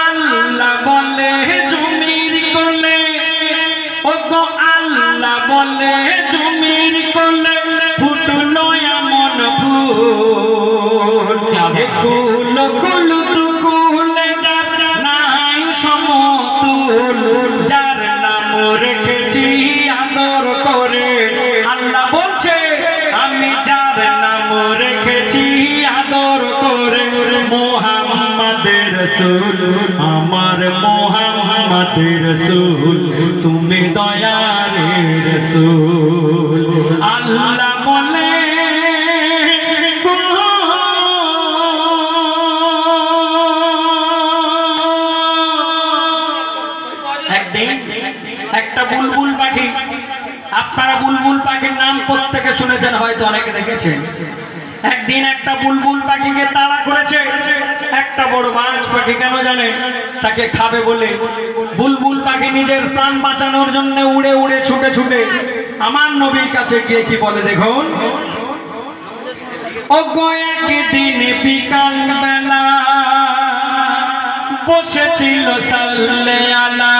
আল্লাহ বলে জমির কোলে, ও গো আল্লাহ বলে জমির কোলে ফুটলো এমন ফুল, কুল কুল দুকুলে যার নাই সমতুল, যার নাম রেখেছি আদর করে। আল্লাহ বলছে আমি যার নাম রেখেছি আদর করে, মুহাম্মাদের রাসূল, আমার মুহাম্মাদের রাসূল, তুমি দয়ার রাসূল। আল্লাহ বলে একদিন একটা বুলবুল পাখি, আপনারা বুলবুল পাখির নাম প্রত্যেকে শুনেছেন, হয়তো অনেকে দেখেছেন। একদিন একটা বুলবুল পাখিকে তাড়া করেছে একটা বড় বাজ পাখি। কেন জানেন? তাকে খাবে বলে। বুলবুল পাখি নিজের প্রাণ বাঁচানোর জন্য উড়ে উড়ে ছুটে ছুটে আমার নবীর কাছে গিয়ে কি বলে দেখুন, ও গো একদিন বিকাল বেলা বসেছিল সাল্লে আলা